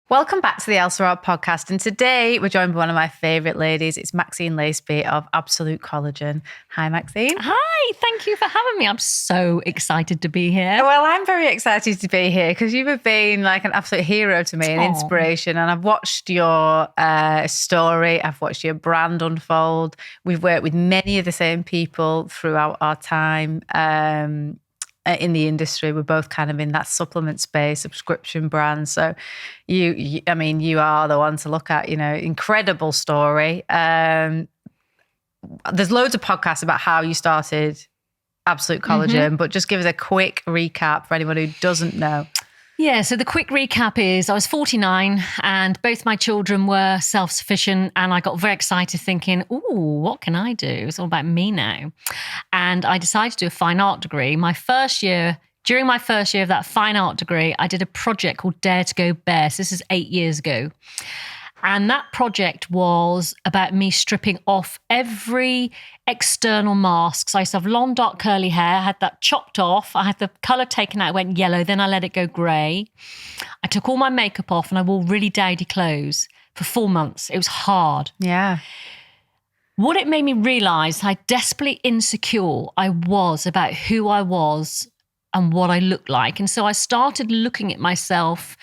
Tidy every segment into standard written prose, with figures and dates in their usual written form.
Welcome back to the Elle-Sera podcast. And today we're joined by one of my favourite ladies. It's Maxine Laceby of Absolute Collagen. Hi, Maxine. Hi, thank you for having me. I'm so excited to be here. Well, I'm very excited to be here because you have been like an absolute hero to me, an inspiration. And I've watched your story. I've watched your brand unfold. We've worked with many of the same people throughout our time in the industry. We're both kind of in that supplement space, subscription brand. So you are the one to look at, incredible story. There's loads of podcasts about how you started Absolute Collagen, but just give us a quick recap for anyone who doesn't know. Yeah, so the quick recap is I was 49 and both my children were self-sufficient, and I got very excited thinking, ooh, what can I do? It's all about me now. And I decided to do a fine art degree. During my first year of that fine art degree, I did a project called Dare to Go Bare. So this is 8 years ago. And that project was about me stripping off every external mask. So I used to have long, dark, curly hair. I had that chopped off. I had the colour taken out. It went yellow. Then I let it go grey. I took all my makeup off and I wore really dowdy clothes for 4 months. It was hard. Yeah. What it made me realise how desperately insecure I was about who I was and what I looked like. And so I started looking at myself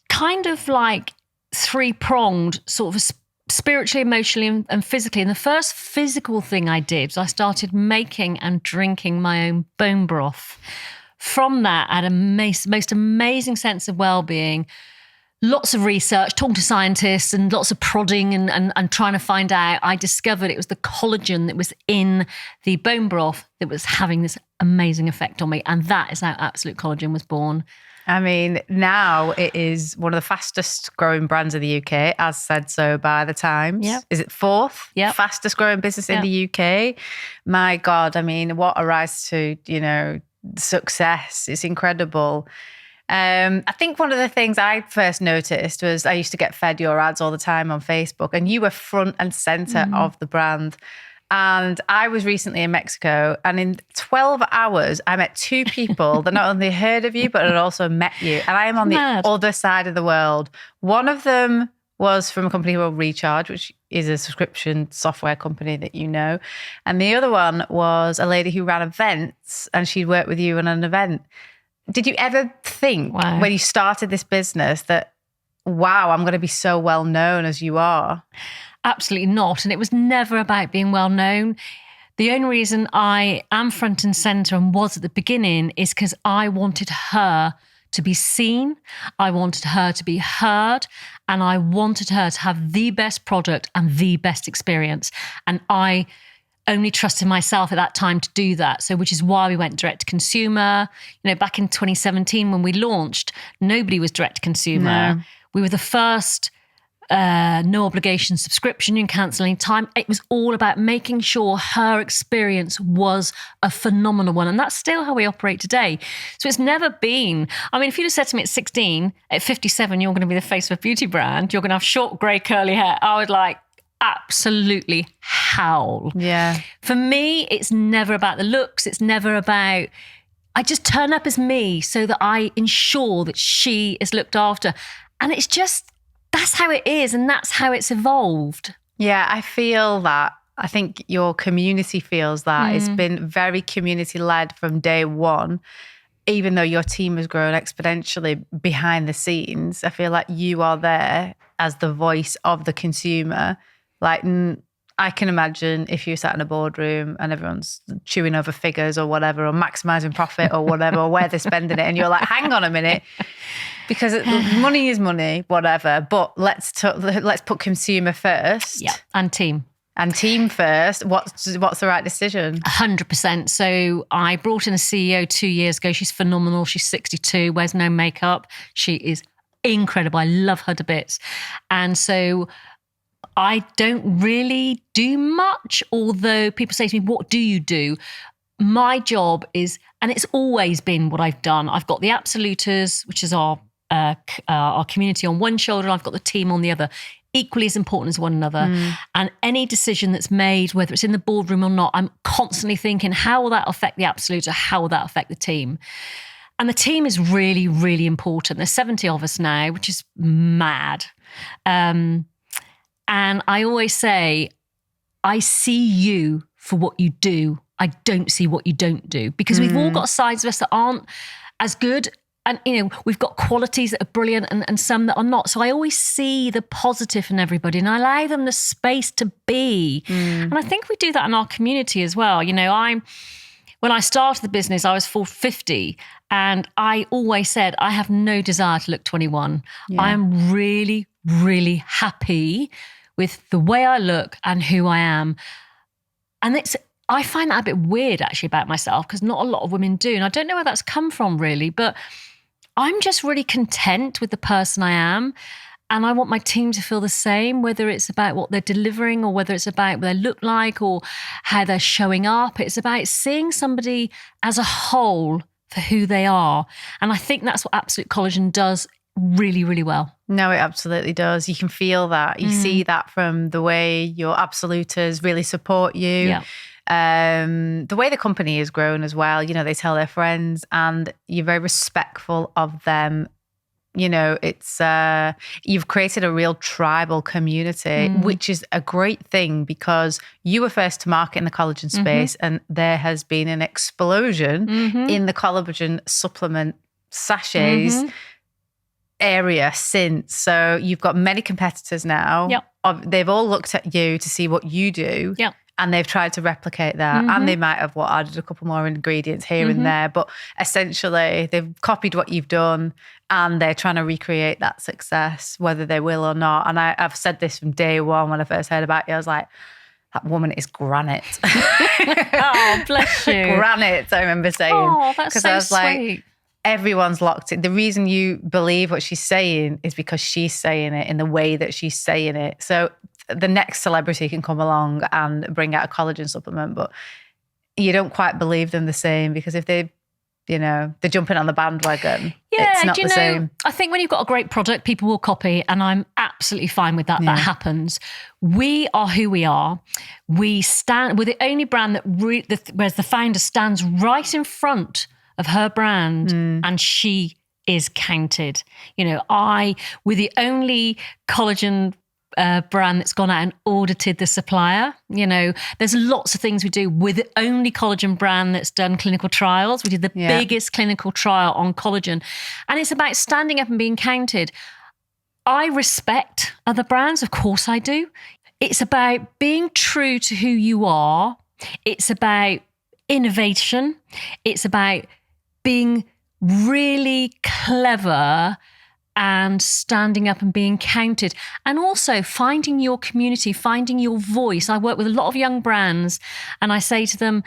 kind of like three-pronged, sort of spiritually, emotionally, and physically. And the first physical thing I did was I started making and drinking my own bone broth. From that, I had a most amazing sense of well-being, lots of research, talking to scientists and lots of prodding and trying to find out. I discovered it was the collagen that was in the bone broth that was having this amazing effect on me. And that is how Absolute Collagen was born. I mean, now it is one of the fastest growing brands in the UK, as said so by the Times. Yep. Is it fourth Yep. fastest growing business in the UK? My God, I mean, what a rise to, success. It's incredible. I think one of the things I first noticed was I used to get fed your ads all the time on Facebook, and you were front and center of the brand. And I was recently in Mexico, and in 12 hours, I met two people that not only heard of you, but had also met you. And I am on the other side of the world. One of them was from a company called Recharge, which is a subscription software company that you know. And the other one was a lady who ran events, and she'd worked with you on an event. Did you ever think when you started this business that, wow, I'm going to be so well known as you are? Absolutely not. And it was never about being well known. The only reason I am front and centre and was at the beginning is because I wanted her to be seen. I wanted her to be heard. And I wanted her to have the best product and the best experience. And I only trusted myself at that time to do that. So, which is why we went direct to consumer. Back in 2017 when we launched, nobody was direct to consumer. No. We were the first no obligation subscription. You can cancel any time. It was all about making sure her experience was a phenomenal one. And that's still how we operate today. So it's never been, if you'd have said to me at 16, at 57, you're going to be the face of a beauty brand, you're going to have short, grey, curly hair, I would absolutely howl. Yeah. For me, it's never about the looks. It's never about, I just turn up as me so that I ensure that she is looked after. And it's just, that's how it is, and that's how it's evolved. Yeah, I feel that. I think your community feels that. It's been very community-led from day one. Even though your team has grown exponentially behind the scenes, I feel like you are there as the voice of the consumer. Like, I can imagine if you sat in a boardroom and everyone's chewing over figures or whatever, or maximising profit or whatever, or where they're spending it, and you're like, hang on a minute. Because money is money, whatever. But let's put consumer first. Yeah, and team. And team first. What's the right decision? 100%. So I brought in a CEO 2 years ago. She's phenomenal. She's 62, wears no makeup. She is incredible. I love her to bits. And so I don't really do much, although people say to me, what do you do? My job is, and it's always been what I've done, I've got the Absoluters, which is our community on one shoulder, I've got the team on the other, equally as important as one another. And any decision that's made, whether it's in the boardroom or not, I'm constantly thinking, how will that affect the Absolute, or how will that affect the team? And the team is really, really important. There's 70 of us now, which is mad. And I always say, I see you for what you do. I don't see what you don't do, because we've all got sides of us that aren't as good. And, we've got qualities that are brilliant and some that are not. So I always see the positive in everybody and I allow them the space to be. And I think we do that in our community as well. When I started the business, I was 50, and I always said, I have no desire to look 21. Yeah. I am really, really happy with the way I look and who I am. And I find that a bit weird actually about myself, because not a lot of women do. And I don't know where that's come from really, but I'm just really content with the person I am. And I want my team to feel the same, whether it's about what they're delivering or whether it's about what they look like or how they're showing up. It's about seeing somebody as a whole for who they are. And I think that's what Absolute Collagen does really, really well. No, it absolutely does. You can feel that. You see that from the way your absoluters really support you. Yeah. The way the company has grown as well. They tell their friends and you're very respectful of them. It's you've created a real tribal community, which is a great thing, because you were first to market in the collagen space, and there has been an explosion in the collagen supplement sachets area since. So you've got many competitors now. Yep. They've all looked at you to see what you do. Yep. And they've tried to replicate that. And they might have added a couple more ingredients here and there. But essentially, they've copied what you've done and they're trying to recreate that success, whether they will or not. And I've said this from day one when I first heard about you. I was like, that woman is granite. Oh, bless you. Granite, I remember saying. Oh, that's so I was sweet. Like, everyone's locked in. The reason you believe what she's saying is because she's saying it in the way that she's saying it. So the next celebrity can come along and bring out a collagen supplement, but you don't quite believe them the same, because if they're jumping on the bandwagon, it's not the same. I think when you've got a great product, people will copy, and I'm absolutely fine with that. Yeah. That happens. We are who we are. We're the only brand whereas the founder stands right in front of her brand and she is counted. We're the only collagen brand that's gone out and audited the supplier. There's lots of things we do. We're the only collagen brand that's done clinical trials. We did the biggest clinical trial on collagen. And it's about standing up and being counted. I respect other brands. Of course I do. It's about being true to who you are. It's about innovation. It's about being really clever and standing up and being counted, and also finding your community, finding your voice. I work with a lot of young brands and I say to them,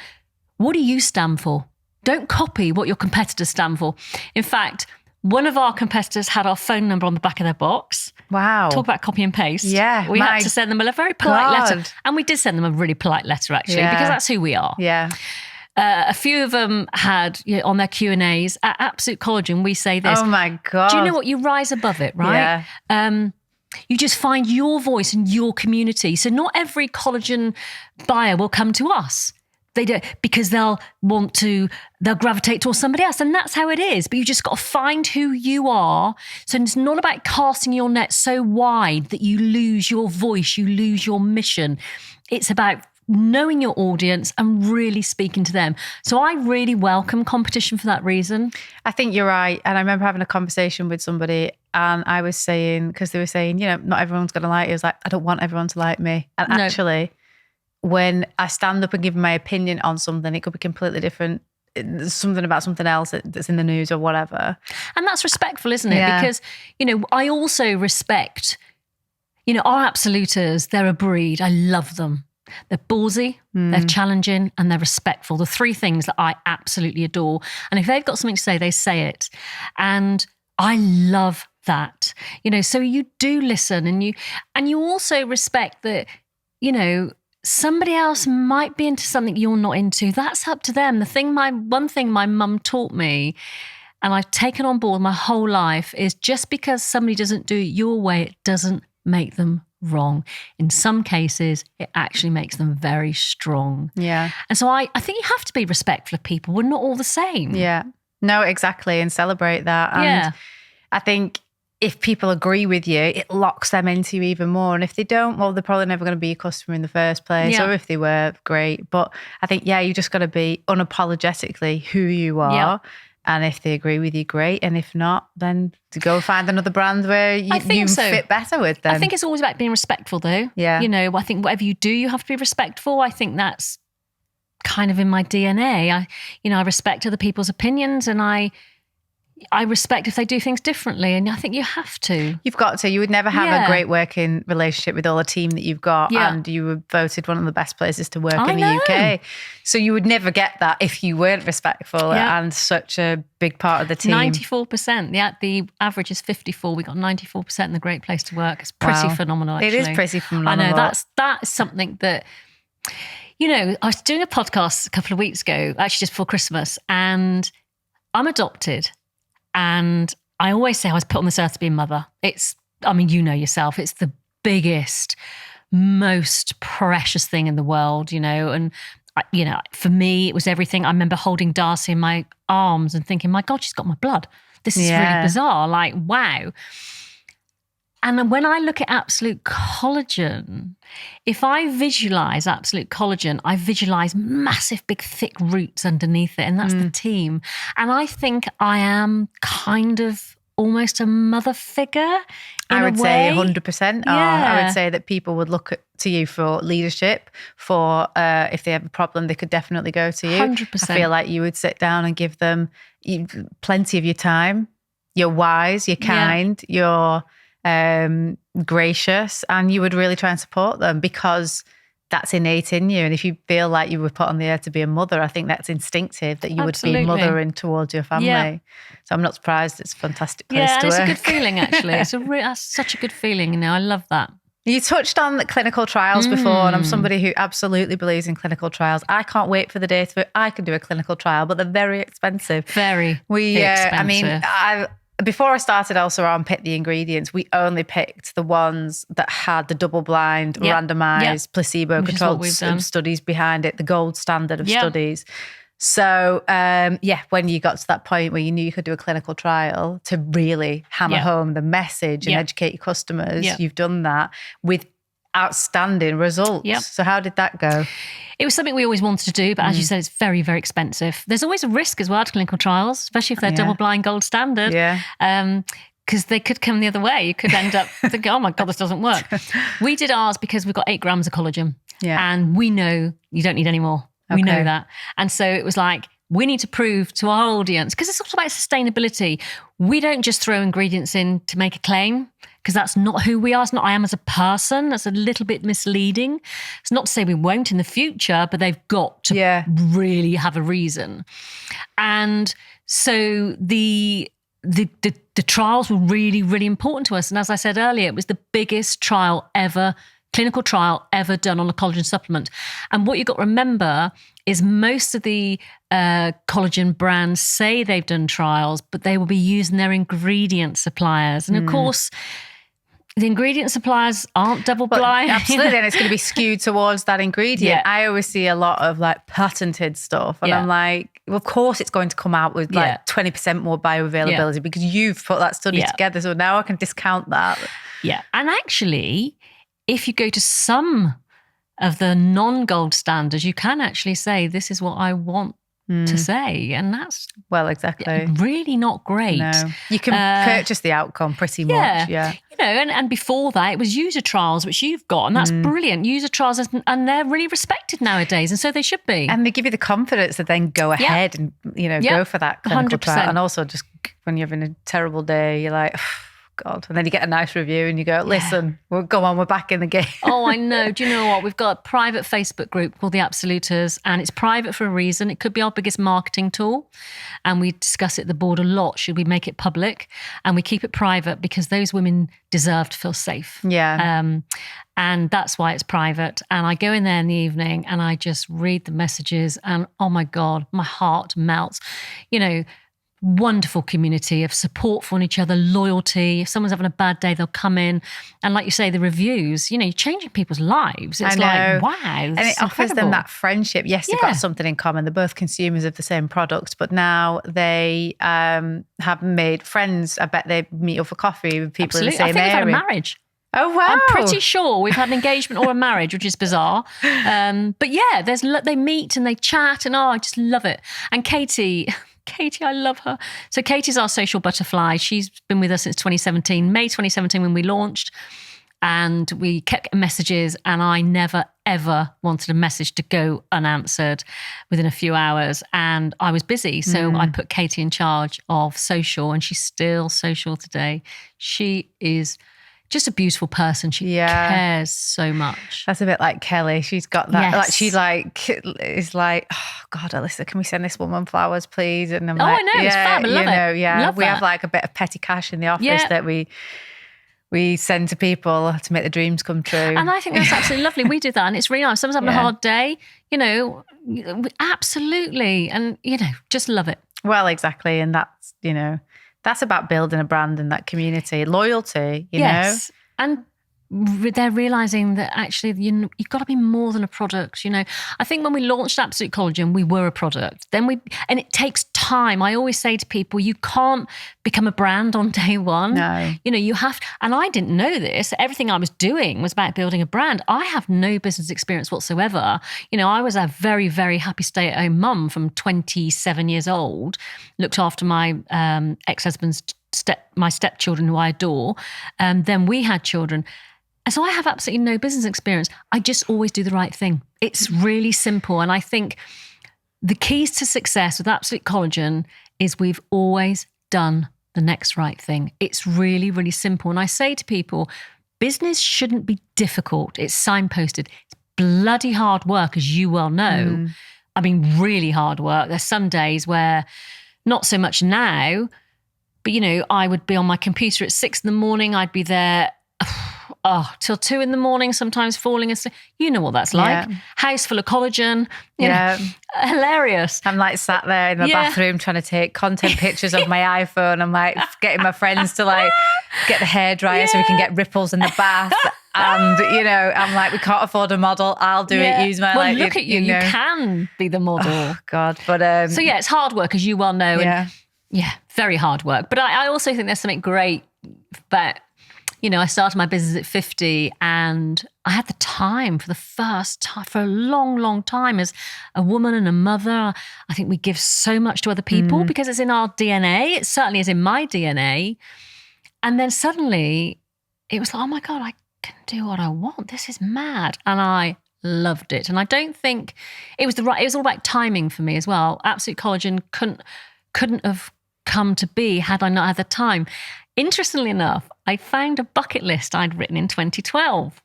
what do you stand for? Don't copy what your competitors stand for. In fact, one of our competitors had our phone number on the back of their box. Wow. Talk about copy and paste. Yeah. We had to send them a very polite letter. And we did send them a really polite letter, actually, because that's who we are. Yeah. A few of them had on their Q&As, at Absolute Collagen, we say this. Oh my God. Do you know what? You rise above it, right? Yeah. You just find your voice and your community. So not every collagen buyer will come to us. They do, because they'll gravitate towards somebody else. And that's how it is. But you just got to find who you are. So it's not about casting your net so wide that you lose your voice, you lose your mission. It's about knowing your audience and really speaking to them. So I really welcome competition for that reason. I think you're right. And I remember having a conversation with somebody and I was saying, because they were saying, not everyone's going to like you. I was like, I don't want everyone to like me. And actually, when I stand up and give my opinion on something, it could be completely different. Something about something else that's in the news or whatever. And that's respectful, isn't it? Yeah. Because, I also respect, our absoluters, they're a breed. I love them. They're ballsy, they're challenging, and they're respectful. The three things that I absolutely adore. And if they've got something to say, they say it. And I love that. So you do listen, and you also respect that, somebody else might be into something you're not into. That's up to them. One thing my mum taught me, and I've taken on board my whole life, is just because somebody doesn't do it your way, it doesn't make them wrong. In some cases, it actually makes them very strong. Yeah. And so I think you have to be respectful of people. We're not all the same. Yeah. No, exactly. And celebrate that. And I think if people agree with you, it locks them into you even more. And if they don't, well, they're probably never going to be a customer in the first place. Or if they were, great. But I think, you just got to be unapologetically who you are. And if they agree with you, great. And if not, then to go find another brand where you fit better with them. I think it's always about being respectful though. Yeah. I think whatever you do, you have to be respectful. I think that's kind of in my DNA. I respect other people's opinions, and I respect if they do things differently, and I think you have to. You've got to. You would never have a great working relationship with all the team that you've got, and you were voted one of the best places to work in the UK. So you would never get that if you weren't respectful and such a big part of the team. 94%. The average is 54. We got 94% in the great place to work. It's pretty phenomenal, actually. It is pretty phenomenal. I know, that's something that... I was doing a podcast a couple of weeks ago, actually just before Christmas, and I'm adopted. And I always say I was put on this earth to be a mother. Yourself, it's the biggest, most precious thing in the world, and, for me, it was everything. I remember holding Darcy in my arms and thinking, my God, she's got my blood. This is really bizarre. Like, wow. And when I look at Absolute Collagen, if I visualize Absolute Collagen, I visualize massive, big, thick roots underneath it. And that's the team. And I think I am kind of almost a mother figure. I would say 100%. I would say that people would look to you for leadership, for if they have a problem, they could definitely go to you. 100%. I feel like you would sit down and give them plenty of your time. You're wise, you're kind, you're... gracious, and you would really try and support them because that's innate in you. And if you feel like you were put on the earth to be a mother, I think that's instinctive that you would be mothering towards your family. Yeah. So I'm not surprised. It's a fantastic place to work. Yeah, it's a good feeling, actually. That's such a good feeling. I love that. You touched on the clinical trials before, and I'm somebody who absolutely believes in clinical trials. I can't wait for the day I can do a clinical trial, but they're very expensive. Very expensive. Before I started Elle-Sera and picked the ingredients, we only picked the ones that had the double-blind, randomised, placebo-controlled studies behind it, the gold standard of studies. So, when you got to that point where you knew you could do a clinical trial to really hammer home the message and educate your customers, you've done that with outstanding results. So how did that go? It was something we always wanted to do, but as you said, it's very, very expensive. There's always a risk as well to clinical trials, especially if they're double-blind gold standard. Because they could come the other way. You could end up thinking, oh my God, this doesn't work. We did ours because we've got 8 grams of collagen. And we know you don't need any more. We know that. And so it was like, we need to prove to our audience, because it's also about sustainability. We don't just throw ingredients in to make a claim, because that's not who we are. It's not I am as a person. That's a little bit misleading. It's not to say we won't in the future, but they've got to really have a reason. And so the trials were really, really important to us. And as I said earlier, it was the biggest clinical trial ever done on a collagen supplement. And what you've got to remember is most of the collagen brands say they've done trials, but they will be using their ingredient suppliers. And of course, the ingredient suppliers aren't double-blind. Absolutely, and it's going to be skewed towards that ingredient. I always see a lot of like patented stuff, and I'm like, well, of course it's going to come out with like 20% more bioavailability because you've put that study together, so now I can discount that. Yeah, and actually, if you go to some of the non-gold standards, you can actually say, this is what I want to say. And that's really not great. No. You can purchase the outcome pretty much. Yeah. And before that, it was user trials, which you've got. And that's brilliant. User trials, and they're really respected nowadays. And so they should be. And they give you the confidence to then go ahead and, go for that clinical 100%. Trial. And also just when you're having a terrible day, you're like... God. And then you get a nice review and you go, listen, we're back in the game. Oh, I know. Do you know what? We've got a private Facebook group called The Absoluters, and it's private for a reason. It could be our biggest marketing tool. And we discuss it at the board a lot. Should we make it public? And we keep it private because those women deserve to feel safe. Yeah. And that's why it's private. And I go in there in the evening and I just read the messages and oh my God, my heart melts. wonderful community of support for each other, loyalty. If someone's having a bad day, they'll come in. And like you say, the reviews, you're changing people's lives. It's like, wow. And it offers them that friendship. Yes, they've got something in common. They're both consumers of the same product, but now they have made friends. I bet they meet up for coffee with people in the same area. I think we've had a marriage. Oh, wow. I'm pretty sure we've had an engagement or a marriage, which is bizarre. But yeah, they meet and they chat and I just love it. And Katie, I love her. So Katie's our social butterfly. She's been with us since 2017, May 2017 when we launched. And we kept getting messages and I never, ever wanted a message to go unanswered within a few hours. And I was busy. So I put Katie in charge of social and she's still social today. She is just a beautiful person. She cares so much. That's a bit like Kelly. She's got that. Like she is like, oh God, Alyssa, can we send this woman flowers, please? And I'm like, I know, it's fab. I love it. Love we have like a bit of petty cash in the office that we send to people to make the dreams come true. And I think that's absolutely lovely. We do that, and it's really nice. Someone's having a hard day, absolutely, and just love it. Well, exactly, and that's that's about building a brand and that community, loyalty, you know? And they're realising that actually you've got to be more than a product, I think when we launched Absolute Collagen, we were a product. And it takes time. I always say to people, you can't become a brand on day one. No. You have, and I didn't know this. Everything I was doing was about building a brand. I have no business experience whatsoever. I was a very, very happy stay-at-home mum from 27 years old, looked after my ex-husband's my stepchildren who I adore. Then we had children. And so I have absolutely no business experience. I just always do the right thing. It's really simple. And I think the keys to success with Absolute Collagen is we've always done the next right thing. It's really, really simple. And I say to people, business shouldn't be difficult. It's signposted. It's bloody hard work, as you well know. I mean, really hard work. There's some days where, not so much now, but I would be on my computer at 6 a.m. I'd be there till 2 a.m, sometimes falling asleep. You know what that's like. House full of collagen. You know, hilarious. I'm like sat there in the bathroom trying to take content pictures of my iPhone. I'm like getting my friends to like get the hairdryer so we can get ripples in the bath. And, I'm like, we can't afford a model. I'll do it. Use my look at you. You can be the model. Oh, God. But so, it's hard work, as you well know. And, very hard work. But I also think there's something great about, I started my business at 50 and I had the time for the first time, for a long, long time as a woman and a mother. I think we give so much to other people because it's in our DNA. It certainly is in my DNA. And then suddenly it was like, oh my God, I can do what I want. This is mad. And I loved it. And I don't think it was it was all about timing for me as well. Absolute Collagen couldn't have come to be had I not had the time. Interestingly enough, I found a bucket list I'd written in 2012.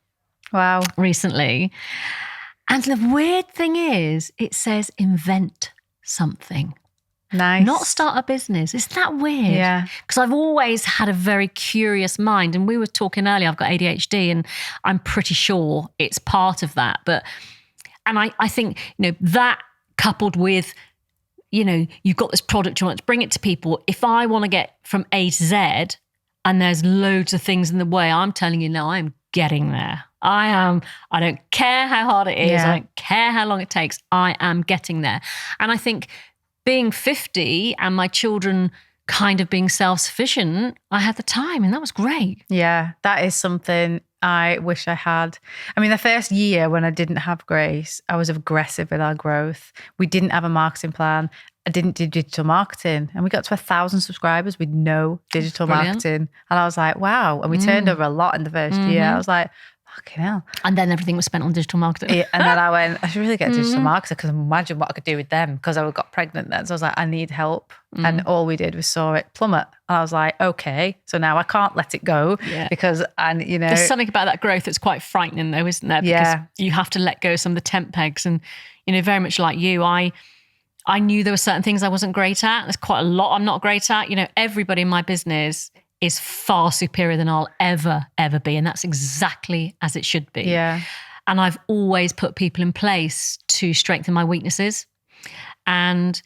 Wow. Recently. And the weird thing is, it says invent something. Nice. Not start a business. Isn't that weird? Yeah. Because I've always had a very curious mind. And we were talking earlier, I've got ADHD and I'm pretty sure it's part of that. And I think, that coupled with, you've got this product, you want to bring it to people. If I want to get from A to Z and there's loads of things in the way, I'm telling you now, I'm getting there. I don't care how hard it is. I don't care how long it takes. I am getting there. And I think being 50 and my children kind of being self-sufficient, I had the time and that was great. Yeah, that is something I wish I had. I mean, the first year when I didn't have Grace, I was aggressive with our growth. We didn't have a marketing plan. I didn't do digital marketing. And we got to 1,000 subscribers with no digital marketing. And I was like, wow. And we turned over a lot in the first year. I was like, fucking hell. And then everything was spent on digital marketing. Yeah, and then I went, I should really get a digital marketer because imagine what I could do with them because I got pregnant then. So I was like, I need help. And all we did was saw it plummet. And I was like, okay, so now I can't let it go because, there's something about that growth that's quite frightening though, isn't there? Because you have to let go of some of the tent pegs. And, very much like you, I knew there were certain things I wasn't great at. There's quite a lot I'm not great at. Everybody in my business is far superior than I'll ever be. And that's exactly as it should be. Yeah. And I've always put people in place to strengthen my weaknesses. And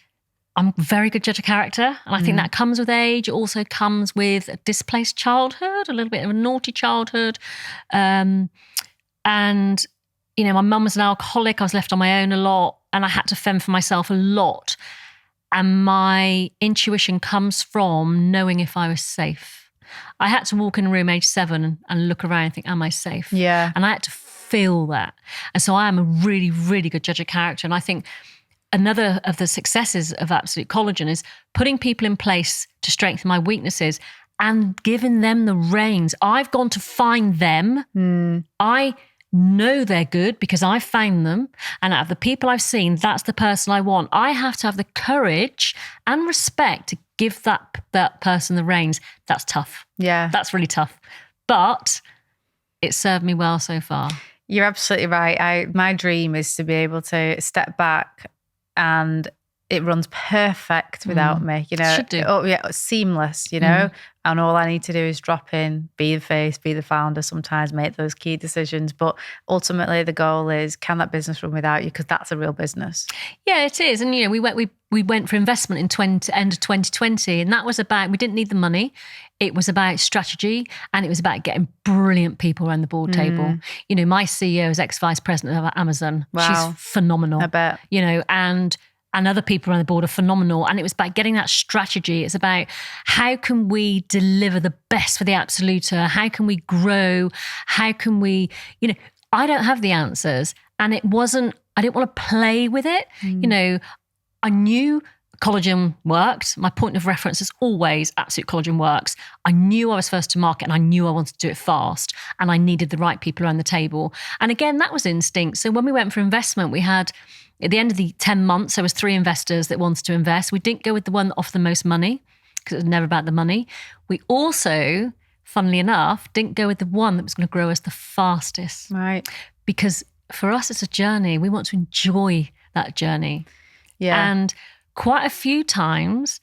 I'm a very good judge of character. And I think that comes with age. It also comes with a displaced childhood, a little bit of a naughty childhood. And, my mum was an alcoholic. I was left on my own a lot and I had to fend for myself a lot. And my intuition comes from knowing if I was safe. I had to walk in a room age 7 and look around and think, am I safe? Yeah. And I had to feel that. And so I am a really, really good judge of character. And I think another of the successes of Absolute Collagen is putting people in place to strengthen my weaknesses and giving them the reins. I've gone to find them. I know they're good because I found them. And out of the people I've seen, that's the person I want. I have to have the courage and respect to give that person the reins. That's tough. Yeah. That's really tough. But it's served me well so far. You're absolutely right. My dream is to be able to step back and it runs perfect without me, Should do. Oh yeah, seamless, and all I need to do is drop in, be the face, be the founder, sometimes make those key decisions. But ultimately the goal is, can that business run without you? Because that's a real business. Yeah, it is. And we went for investment in end of 2020, and that was about, we didn't need the money. It was about strategy and it was about getting brilliant people around the board table. My CEO is ex-vice president of Amazon. Wow. She's phenomenal. I bet. And other people around the board are phenomenal. And it was about getting that strategy. It's about how can we deliver the best for the Absoluter? How can we grow? How can we, I don't have the answers. And I didn't want to play with it. I knew collagen worked. My point of reference is always Absolute Collagen works. I knew I was first to market and I knew I wanted to do it fast and I needed the right people around the table. And again, that was instinct. So when we went for investment, we had, at the end of the 10 months, there was 3 investors that wanted to invest. We didn't go with the one that offered the most money because it was never about the money. We also, funnily enough, didn't go with the one that was going to grow us the fastest. Right. Because for us, it's a journey. We want to enjoy that journey. Yeah. And quite a few times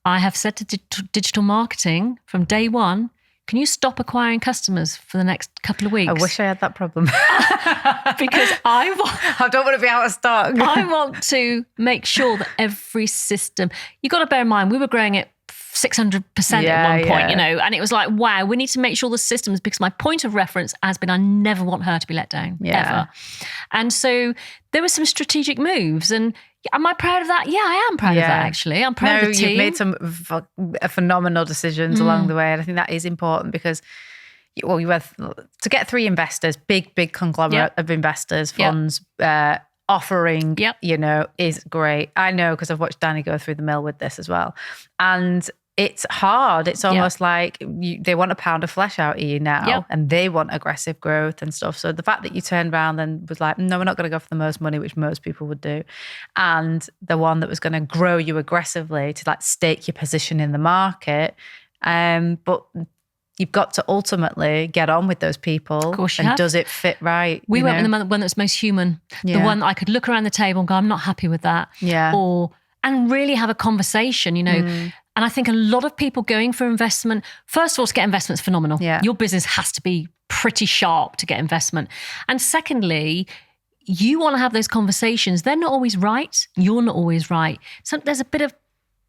I have said to digital marketing from day one, can you stop acquiring customers for the next couple of weeks? I wish I had that problem. Because I don't want to be out of stock. I want to make sure that every system, you've got to bear in mind, we were growing at 600% at one point, and it was like, wow, we need to make sure the systems, because my point of reference has been, I never want her to be let down, ever. And so there were some strategic moves. And am I proud of that? Yeah, I am proud of that, actually. I'm proud of the team. You've made some phenomenal decisions along the way. And I think that is important because, you had to get 3 investors, big conglomerate of investors, funds, offering, is great. I know because I've watched Danny go through the mill with this as well. And it's hard. It's almost like they want a pound of flesh out of you now and they want aggressive growth and stuff. So the fact that you turned around and was like, no, we're not going to go for the most money, which most people would do. And the one that was going to grow you aggressively to like stake your position in the market. But you've got to ultimately get on with those people. Of course you have. Does it fit right? We went with the one that's most human. The one that I could look around the table and go, I'm not happy with that. Yeah. And really have a conversation, And I think a lot of people going for investment, first of all, to get investment is phenomenal. Yeah. Your business has to be pretty sharp to get investment. And secondly, you want to have those conversations. They're not always right. You're not always right. So there's a bit of,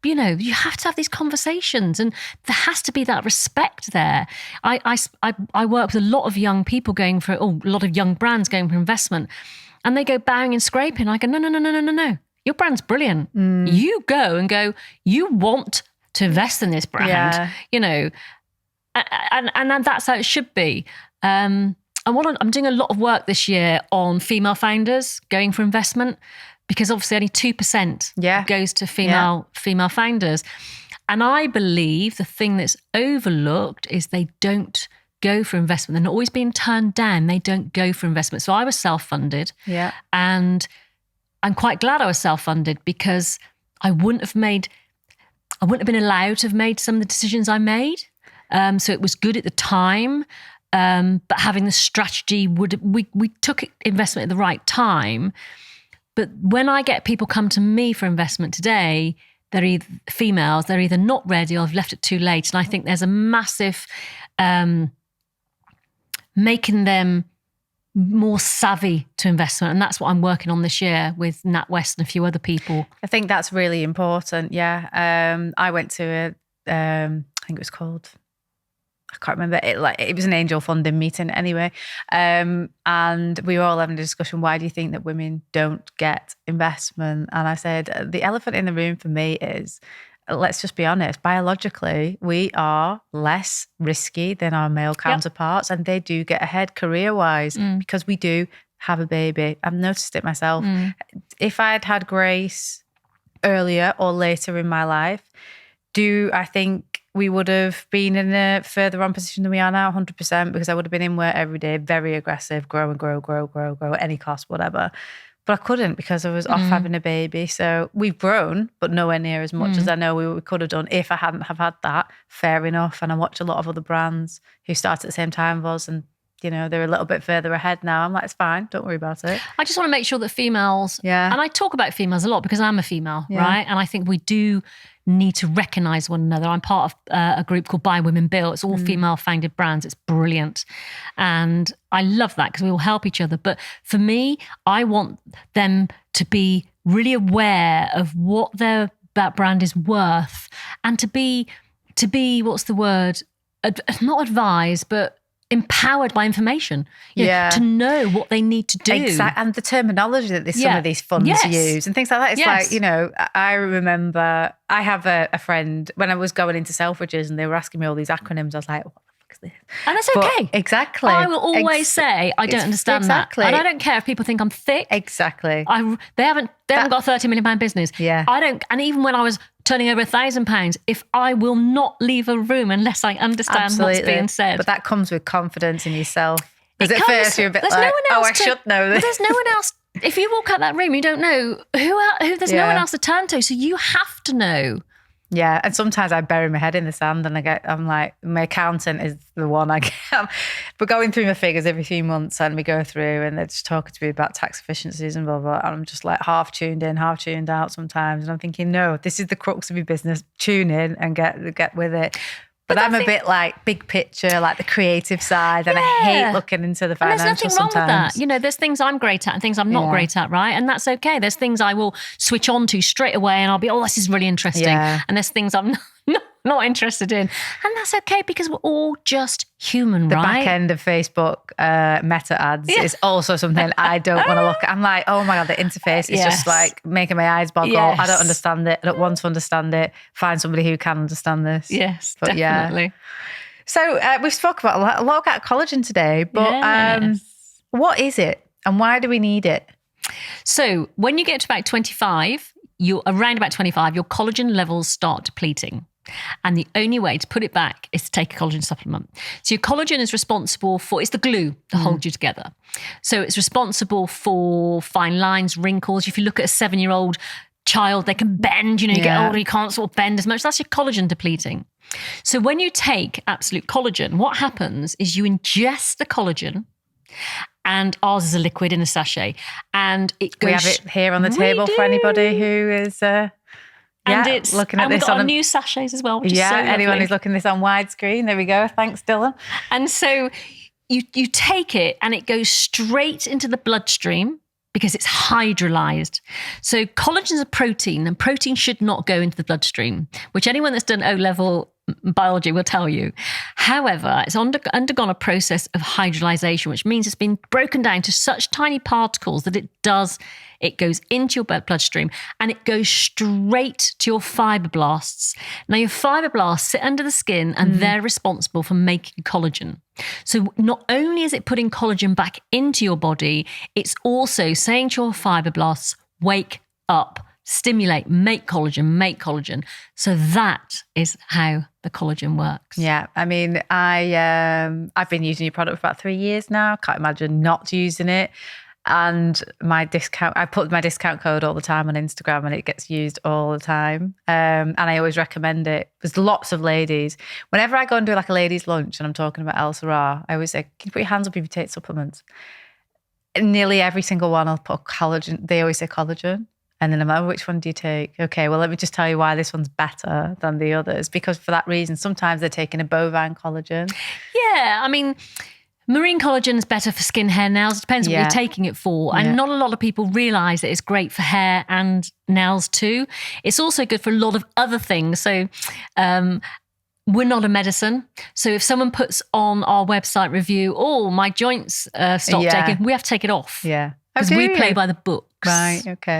you have to have these conversations and there has to be that respect there. I work with a lot of young people a lot of young brands going for investment, and they go bowing and scraping. I go, no. Your brand's brilliant. You go and go, you want to invest in this brand, and that's how it should be. I'm doing a lot of work this year on female founders going for investment, because obviously only 2% goes to female founders. And I believe the thing that's overlooked is they don't go for investment. They're not always being turned down. They don't go for investment. So I was self-funded. Yeah. And I'm quite glad I was self-funded, because I wouldn't have been allowed to have made some of the decisions I made. So it was good at the time, but having the strategy we took investment at the right time. But when I get people come to me for investment today, they're either not ready or have left it too late. And I think there's a massive making them more savvy to investment. And that's what I'm working on this year with NatWest and a few other people. I think that's really important. Yeah. I went to I think it was called, I can't remember it. It was an angel funding meeting anyway. And we were all having a discussion. Why do you think that women don't get investment? And I said, the elephant in the room for me is, let's just be honest, biologically, we are less risky than our male counterparts, and they do get ahead career-wise because we do have a baby. I've noticed it myself. If I'd had Grace earlier or later in my life, I think we would have been in a further on position than we are now, 100%, because I would have been in work every day, very aggressive, grow and grow at any cost, whatever. But I couldn't because I was off having a baby. So we've grown, but nowhere near as much as I know we could have done if I hadn't have had that. Fair enough. And I watch a lot of other brands who started at the same time as us, and they're a little bit further ahead now. I'm like, it's fine. Don't worry about it. I just want to make sure that females, and I talk about females a lot because I'm a female, right? And I think we do need to recognise one another. I'm part of a group called Buy Women Build. It's all female-founded brands. It's brilliant. And I love that because we all help each other. But for me, I want them to be really aware of what that brand is worth, and to be what's the word? Not advised, but empowered by information, to know what they need to do. Exactly. And the terminology that some of these funds use and things like that. It's like, I remember I have a friend, when I was going into Selfridges and they were asking me all these acronyms, I was like, what the fuck is this? And that's okay. Exactly. I will always say, I don't understand that. And I don't care if people think I'm thick. Exactly. They haven't got a £30 million business. Yeah. I don't, and even when I was turning over £1,000, if I will not leave a room unless I understand what's being said. But that comes with confidence in yourself. Because at first you're a bit like, I should know this. There's no one else. If you walk out that room, you don't know who there's no one else to turn to. So you have to know. Yeah, and sometimes I bury my head in the sand and I'm like, my accountant is the one I get. We're going through my figures every few months and we go through and they're just talking to me about tax efficiencies and blah, blah, and I'm just like half tuned in, half tuned out sometimes. And I'm thinking, no, this is the crux of your business. Tune in and get with it. But I'm a bit like big picture, like the creative side, and I hate looking into the financials sometimes. And there's nothing wrong with that. There's things I'm great at and things I'm not great at, right? And that's okay. There's things I will switch on to straight away and I'll be, this is really interesting. Yeah. And there's things I'm not interested in. And that's okay because we're all just human, the right? The back end of Facebook meta ads is also something I don't want to look at. I'm like, oh my God, the interface is just like making my eyes boggle. Yes. I don't understand it. I don't want to understand it. Find somebody who can understand this. Yes, but definitely. Yeah. So we've spoken about a lot about collagen today, but what is it and why do we need it? So when you get to about 25, around about 25, your collagen levels start depleting. And the only way to put it back is to take a collagen supplement. So your collagen is responsible for, it's the glue that holds you together. So it's responsible for fine lines, wrinkles. If you look at a 7-year-old child, they can bend, you get older, you can't sort of bend as much. That's your collagen depleting. So when you take Absolute Collagen, what happens is you ingest the collagen, and ours is a liquid in a sachet. And it goes. We have it here on the table for anybody who is... And it's looking at and this we've got our new sachets as well, which is so lovely. Anyone who's looking this on widescreen, there we go. Thanks, Dylan. And so you take it and it goes straight into the bloodstream because it's hydrolyzed. So collagen is a protein and protein should not go into the bloodstream, which anyone that's done O-level biology will tell you. However, it's undergone a process of hydrolyzation, which means it's been broken down to such tiny particles that it goes into your bloodstream and it goes straight to your fibroblasts. Now, your fibroblasts sit under the skin and they're responsible for making collagen. So not only is it putting collagen back into your body, it's also saying to your fibroblasts, wake up, stimulate, make collagen. So that is how the collagen works. Yeah. I mean, I've been using your product for about 3 years now. Can't imagine not using it. And I put my discount code all the time on Instagram and it gets used all the time. And I always recommend it. There's lots of ladies. Whenever I go and do like a ladies' lunch and I'm talking about Elle-Sera, I always say, can you put your hands up if you take supplements? Nearly every single one I'll put collagen. They always say collagen. And then I'm like, which one do you take? Okay, well, let me just tell you why this one's better than the others. Because for that reason, sometimes they're taking a bovine collagen. Yeah, I mean, Marine collagen is better for skin, hair, nails. It depends what you're taking it for. And not a lot of people realise that it's great for hair and nails too. It's also good for a lot of other things. So we're not a medicine. So if someone puts on our website review, my joints stopped taking, we have to take it off. Yeah. Because we play by the books. Right, okay.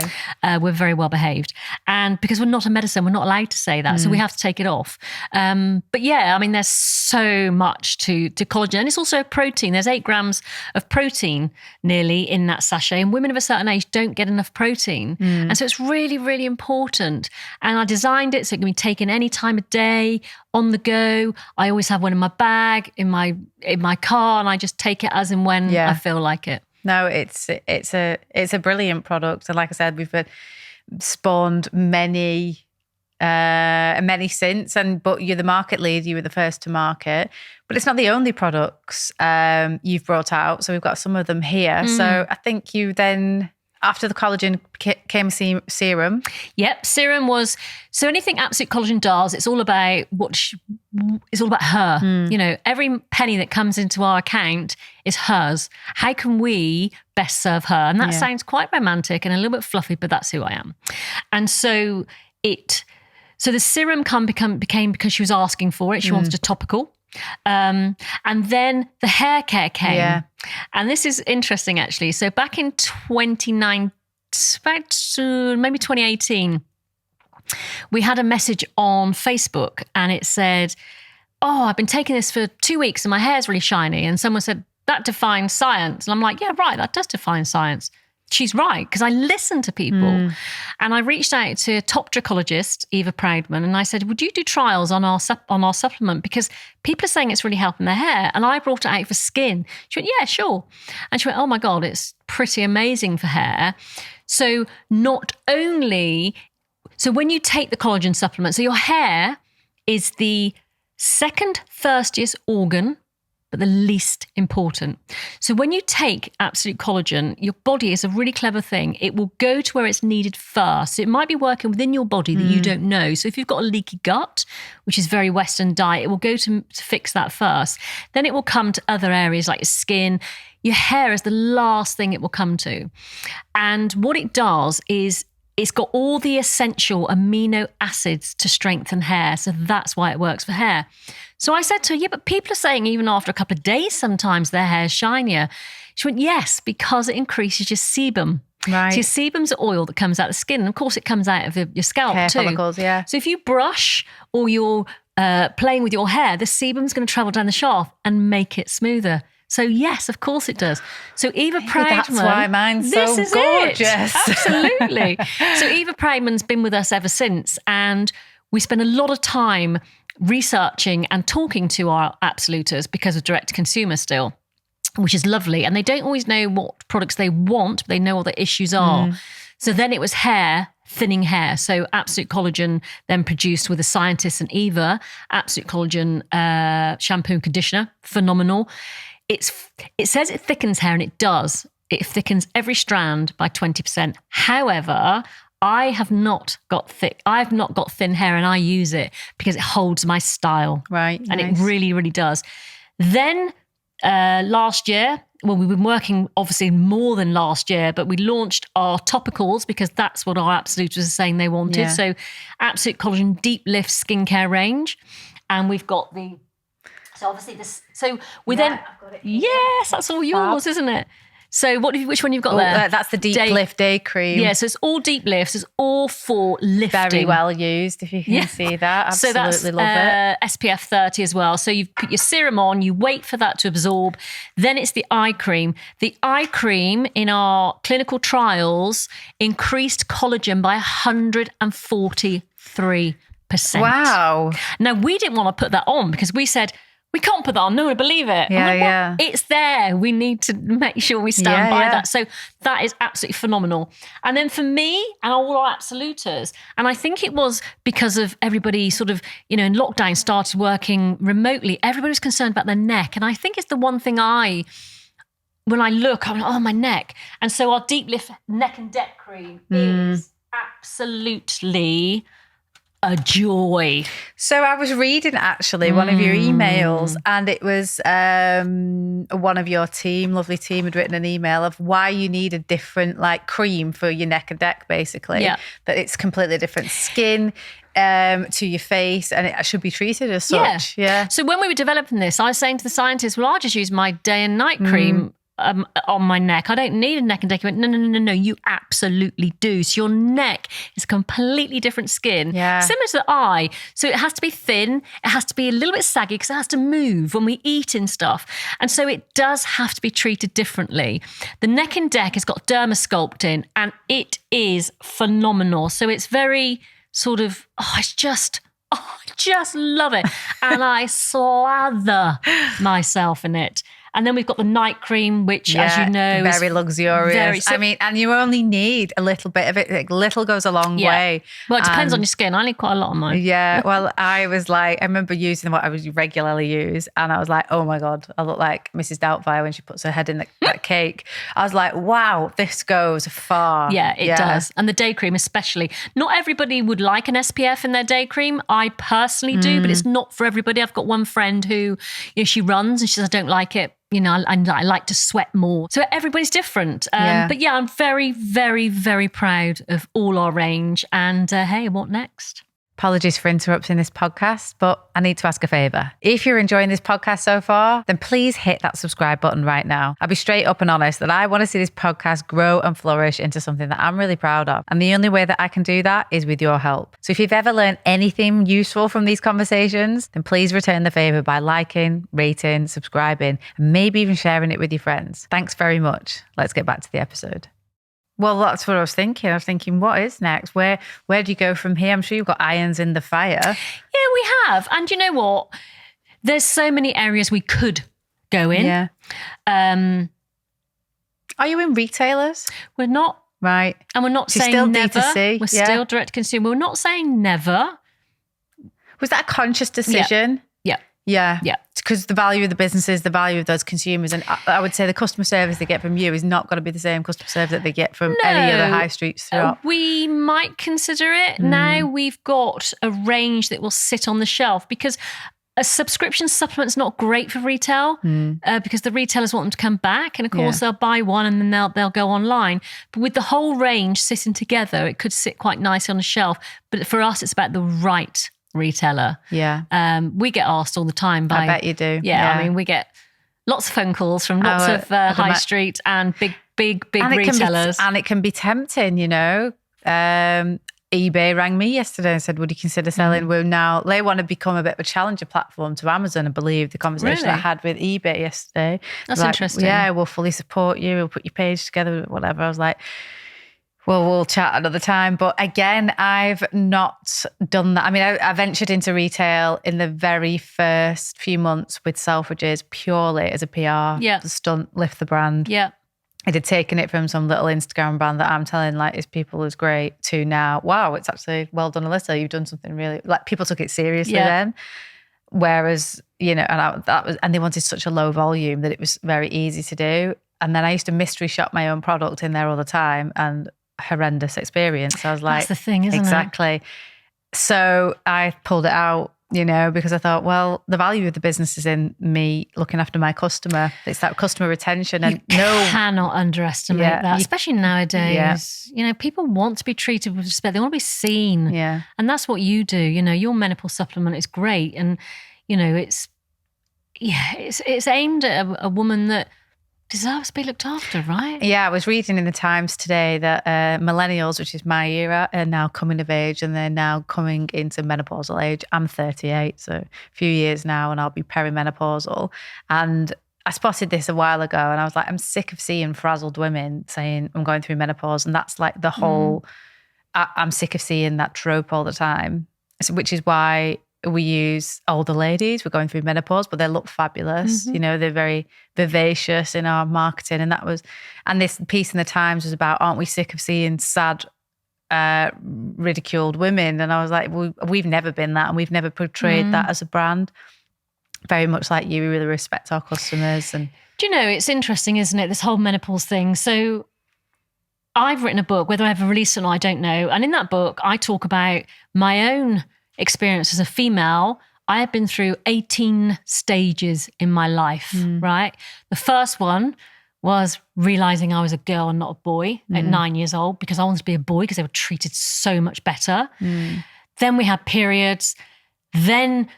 We're very well behaved. And because we're not a medicine, we're not allowed to say that. So we have to take it off. But yeah, I mean, there's so much to collagen. And it's also a protein. There's 8 grams of protein nearly in that sachet. And women of a certain age don't get enough protein. And so it's really, really important. And I designed it so it can be taken any time of day, on the go. I always have one in my bag, in my car, and I just take it as and when I feel like it. No, it's a brilliant product, and like I said, we've spawned many since. But you're the market leader; you were the first to market. But it's not the only products you've brought out. So we've got some of them here. So I think you then, after the collagen, came serum. Yep, serum was, so anything Absolute Collagen does, it's all about it's all about her. You know, every penny that comes into our account is hers. How can we best serve her? And that sounds quite romantic and a little bit fluffy, but that's who I am. And so the serum became because she was asking for it. She wanted a topical. And then the hair care came. Yeah. And this is interesting, actually. So back in 2018, we had a message on Facebook and it said, I've been taking this for 2 weeks and my hair's really shiny. And someone said, that defines science. And I'm like, yeah, right, that does define science. She's right, because I listen to people. And I reached out to a top trichologist, Eva Proudman, and I said, would you do trials on our supplement? Because people are saying it's really helping their hair. And I brought it out for skin. She went, yeah, sure. And she went, oh my God, it's pretty amazing for hair. So so when you take the collagen supplement, so your hair is the second thirstiest organ, but the least important. So when you take Absolute Collagen, your body is a really clever thing. It will go to where it's needed first. So it might be working within your body that you don't know. So if you've got a leaky gut, which is very Western diet, it will go to fix that first. Then it will come to other areas like your skin. Your hair is the last thing it will come to. And what it does is it's got all the essential amino acids to strengthen hair. So that's why it works for hair. So I said to her, yeah, but people are saying even after a couple of days, sometimes their hair's shinier. She went, yes, because it increases your sebum. Right. So your sebum's oil that comes out of the skin. And of course, it comes out of your scalp hair too. Follicles, yeah. So if you brush or you're playing with your hair, the sebum's going to travel down the shaft and make it smoother. So yes, of course it does. So Eva Proudman. That's why mine's so gorgeous. Absolutely. So Eva Proudman's been with us ever since. And we spend a lot of time researching and talking to our absoluters because of direct to consumer still, which is lovely. And they don't always know what products they want, but they know what the issues are. So then it was hair, thinning hair. So Absolute Collagen then produced with the scientists and Eva, Absolute Collagen shampoo and conditioner, phenomenal. It says it thickens hair, and it does. It thickens every strand by 20%. However, I have not got thin hair, and I use it because it holds my style. Right. And it really, really does. Then last year, well, we've been working obviously more than last year, but we launched our topicals because that's what our absoluters were saying they wanted. Yeah. So Absolute Collagen Deep Lift Skincare range. And we've got so obviously this, so we then, I've got it. Yes, that's all yours, isn't it? So which one you've got there? That's the Deep Lift Day Cream. Yeah, so it's all deep lifts. It's all for lifting. Very well used, if you can see that. Absolutely so that's, love it. SPF 30 as well. So you put your serum on, you wait for that to absorb. Then it's the eye cream. The eye cream in our clinical trials increased collagen by 143%. Wow. Now, we didn't want to put that on because we said, we can't put that on. No one will believe it. Yeah. It's there. We need to make sure we stand by that. So that is absolutely phenomenal. And then for me and all our absoluters, and I think it was because of everybody sort of, in lockdown started working remotely. Everybody was concerned about their neck. And I think it's the one thing when I look, I'm like, my neck. And so our Deep Lift Neck and Deck Cream is absolutely a joy. So I was reading actually one of your emails, and it was one of your team, lovely team, had written an email of why you need a different like cream for your neck and neck, basically. Yeah. That it's completely different skin to your face, and it should be treated as such. Yeah. So when we were developing this, I was saying to the scientists, well, I'll just use my day and night cream on my neck. I don't need a neck and neck. He went, no, you absolutely do. So your neck is completely different skin, similar to the eye. So it has to be thin. It has to be a little bit saggy because it has to move when we eat and stuff. And so it does have to be treated differently. The neck and neck has got dermasculpting, and it is phenomenal. So it's very sort of, I just love it. And I slather myself in it. And then we've got the night cream, which, as you know, very is luxurious. I mean, and you only need a little bit of it. Like, little goes a long way. Well, it depends on your skin. I need quite a lot on mine. Yeah. Well, I was like, I remember using what I would regularly use, and I was like, oh my God, I look like Mrs. Doubtfire when she puts her head in that cake. I was like, wow, this goes far. Yeah, it does. And the day cream especially. Not everybody would like an SPF in their day cream. I personally do, but it's not for everybody. I've got one friend who, she runs and she says, I don't like it. I like to sweat more. So everybody's different. But yeah, I'm very, very, very proud of all our range. And hey, what next? Apologies for interrupting this podcast, but I need to ask a favour. If you're enjoying this podcast so far, then please hit that subscribe button right now. I'll be straight up and honest that I want to see this podcast grow and flourish into something that I'm really proud of. And the only way that I can do that is with your help. So if you've ever learned anything useful from these conversations, then please return the favour by liking, rating, subscribing, and maybe even sharing it with your friends. Thanks very much. Let's get back to the episode. Well, that's what I was thinking. I was thinking, what is next? Where do you go from here? I'm sure you've got irons in the fire. Yeah, we have. And you know what? There's so many areas we could go in. Yeah. Are you in retailers? We're not. Right. And we're not saying still never. D2C. We're still direct to consumer. We're not saying never. Was that a conscious decision? Yeah. Because the value of the business is the value of those consumers. And I would say the customer service they get from you is not going to be the same customer service that they get from any other high streets throughout. We might consider it. Now we've got a range that will sit on the shelf, because a subscription supplement's not great for retail because the retailers want them to come back. And of course they'll buy one and then they'll go online. But with the whole range sitting together, it could sit quite nicely on the shelf. But for us, it's about the right retailer. We get asked all the time by, I bet you do. I mean, we get lots of phone calls from lots of high street and big retailers. And it can be tempting, eBay rang me yesterday and said, would you consider selling? Well, now they want to become a bit of a challenger platform to Amazon, I believe, the conversation I had with eBay yesterday. That's interesting. Yeah, we'll fully support you. We'll put your page together, whatever. I was like, well, we'll chat another time. But again, I've not done that. I mean, I ventured into retail in the very first few months with Selfridges purely as a PR stunt, lift the brand. Yeah. It had taken it from some little Instagram brand that I'm telling like his people is great to now, wow, it's actually well done, Alyssa. You've done something really, like people took it seriously then. Whereas, and they wanted such a low volume that it was very easy to do. And then I used to mystery shop my own product in there all the time, and horrendous experience. I was like, that's the thing, isn't it? Exactly. So I pulled it out, because I thought, well, the value of the business is in me looking after my customer. It's that customer retention. And you cannot underestimate that, especially nowadays. Yeah. People want to be treated with respect. They want to be seen. Yeah. And that's what you do. Your menopause supplement is great. And, it's aimed at a woman that deserves to be looked after, right? Yeah, I was reading in the Times today that millennials, which is my era, are now coming of age and they're now coming into menopausal age. I'm 38, so a few years now, and I'll be perimenopausal. And I spotted this a while ago and I was like, I'm sick of seeing frazzled women saying I'm going through menopause. And that's like the whole, I'm sick of seeing that trope all the time, which is why we use older ladies. We're going through menopause, but they look fabulous. They're very vivacious in our marketing. And this piece in the Times was about, aren't we sick of seeing sad, ridiculed women? And I was like, we've never been that, and we've never portrayed that as a brand. Very much like you, we really respect our customers. And do it's interesting, isn't it? This whole menopause thing. So I've written a book, whether I ever released it or not, I don't know. And in that book, I talk about my own experience as a female. I have been through 18 stages in my life, right? The first one was realizing I was a girl and not a boy at 9 years old, because I wanted to be a boy because they were treated so much better. Then we had periods. Then,